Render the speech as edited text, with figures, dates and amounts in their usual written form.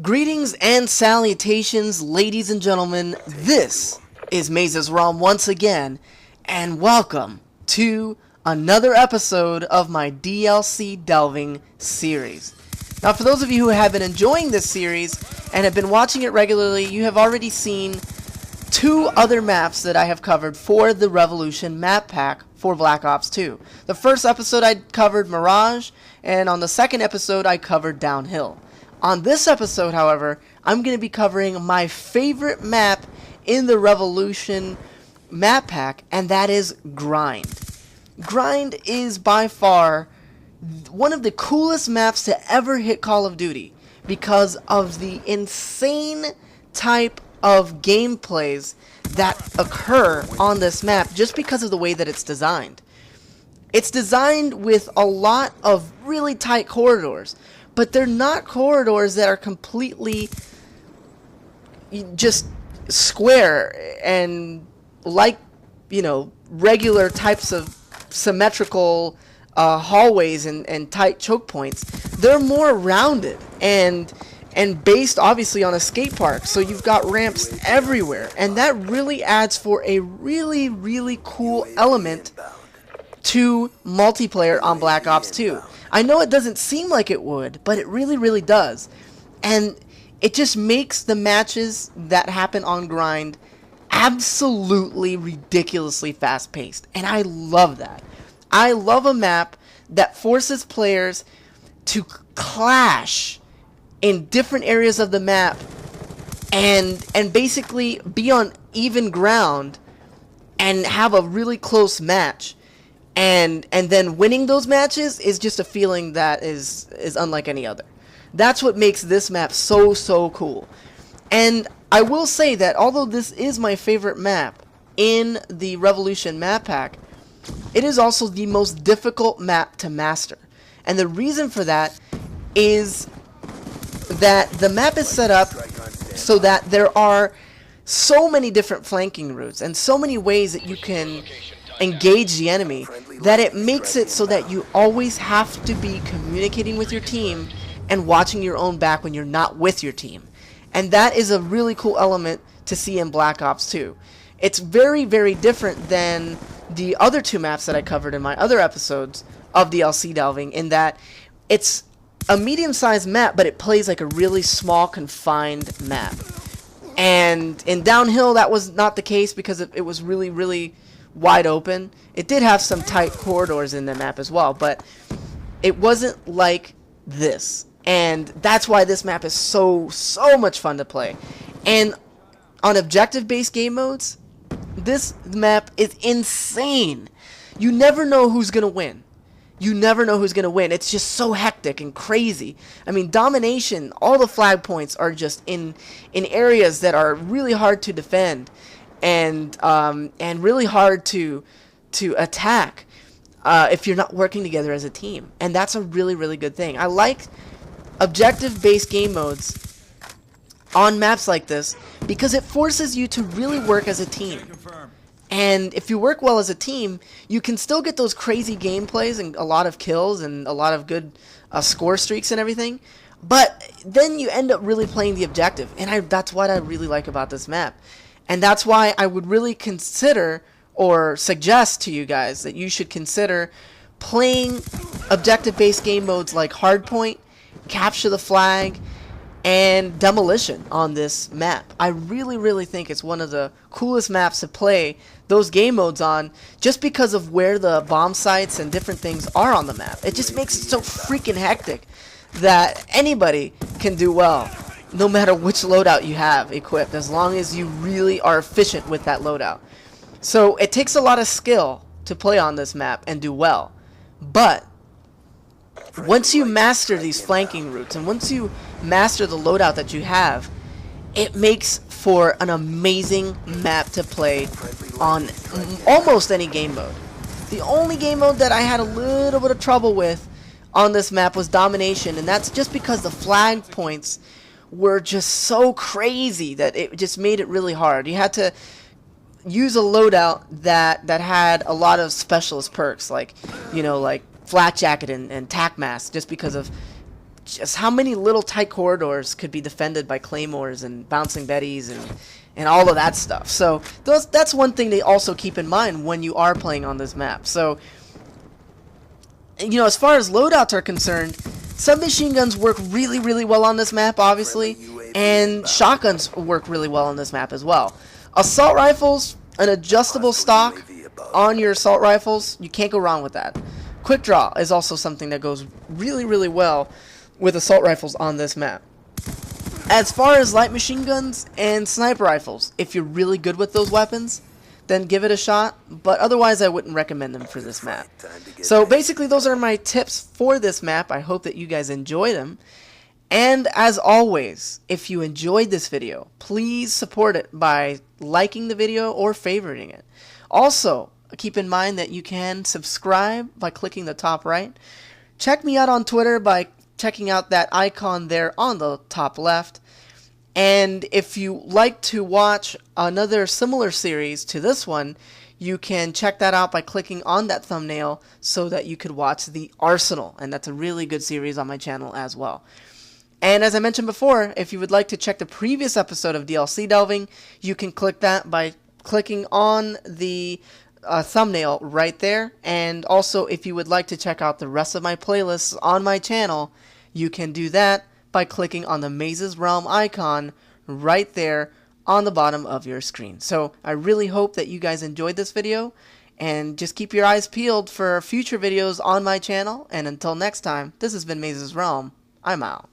Greetings and salutations, ladies and gentlemen. This is MazezRealm once again, and welcome to another episode of my DLC delving series. Now, for those of you who have been enjoying this series and have been watching it regularly, you have already seen two other maps that I have covered for the Revolution map pack for Black Ops 2. The first episode I covered Mirage, and on the second episode I covered Downhill. On this episode, however, I'm going to be covering my favorite map in the Revolution map pack, and that is Grind. Grind is by far one of the coolest maps to ever hit Call of Duty because of the insane type of gameplays that occur on this map just because of the way that it's designed. It's designed with a lot of really tight corridors, but they're not corridors that are completely just square and like, regular types of symmetrical hallways and tight choke points. They're more rounded and based obviously on a skate park, so you've got ramps everywhere, and that really adds for a really cool element to multiplayer on Black Ops 2. I know it doesn't seem like it would, but it really does. And it just makes the matches that happen on Grind absolutely ridiculously fast-paced. And I love that. I love a map that forces players to clash in different areas of the map and basically be on even ground and have a really close match. And then winning those matches is just a feeling that is unlike any other. That's what makes this map so cool. And I will say that although this is my favorite map in the Revolution map pack, it is also the most difficult map to master. And the reason for that is that the map is set up so that there are so many different flanking routes and so many ways that you can engage the enemy that it makes it so that you always have to be communicating with your team and watching your own back when you're not with your team. And that is a really cool element to see in Black Ops 2. It's very different than the other two maps that I covered in my other episodes of DLC delving, in that it's a medium-sized map, but it plays like a really small, confined map. And in Downhill, that was not the case because it was really wide open. It did have some tight corridors in the map as well, but it wasn't like this. And that's why this map is so much fun to play. And on objective-based game modes, this map is insane. You never know who's going to win. You never know who's going to win. It's just so hectic and crazy. I mean, domination, all the flag points are just in areas that are really hard to defend and really hard to attack if you're not working together as a team. And that's a really good thing. I like objective-based game modes on maps like this because it forces you to really work as a team. And if you work well as a team, you can still get those crazy gameplays and a lot of kills and a lot of good score streaks and everything. But then you end up really playing the objective. And that's what I really like about this map. And that's why I would really consider or suggest to you guys that you should consider playing objective-based game modes like Hardpoint, Capture the Flag, and Demolition on this map. I really think it's one of the coolest maps to play those game modes on just because of where the bomb sites and different things are on the map. It just makes it so freaking hectic that anybody can do well, no matter which loadout you have equipped, as long as you really are efficient with that loadout. So it takes a lot of skill to play on this map and do well. But once you master these flanking routes and once you master the loadout that you have, it makes for an amazing map to play on almost any game mode. The only game mode that I had a little bit of trouble with on this map was Domination, and that's just because the flag points were just so crazy that it just made it really hard. You had to use a loadout that had a lot of specialist perks, like, like Flat Jacket and Tac Mask, just because of just how many little tight corridors could be defended by claymores and bouncing betties and all of that stuff. So that's one thing to also keep in mind when you are playing on this map. So, you know, as far as loadouts are concerned, submachine guns work really, really well on this map, obviously, and shotguns work really well on this map as well. Assault rifles, an adjustable stock on your assault rifles, you can't go wrong with that. Quick draw is also something that goes really, really well with assault rifles on this map. As far as light machine guns and sniper rifles, if you're really good with those weapons, then give it a shot, but otherwise I wouldn't recommend them for this map. So basically those are my tips for this map. I hope that you guys enjoyed them. And as always, if you enjoyed this video, please support it by liking the video or favoriting it. Also, keep in mind that you can subscribe by clicking the top right. Check me out on Twitter by checking out that icon there on the top left. And if you like to watch another similar series to this one, you can check that out by clicking on that thumbnail so that you could watch The Arsenal. And that's a really good series on my channel as well. And as I mentioned before, if you would like to check the previous episode of DLC Delving, you can click that by clicking on the thumbnail right there. And also, if you would like to check out the rest of my playlists on my channel, you can do that by clicking on the MazezRealm icon right there on the bottom of your screen. So I really hope that you guys enjoyed this video, and just keep your eyes peeled for future videos on my channel. And until next time, this has been MazezRealm. I'm out.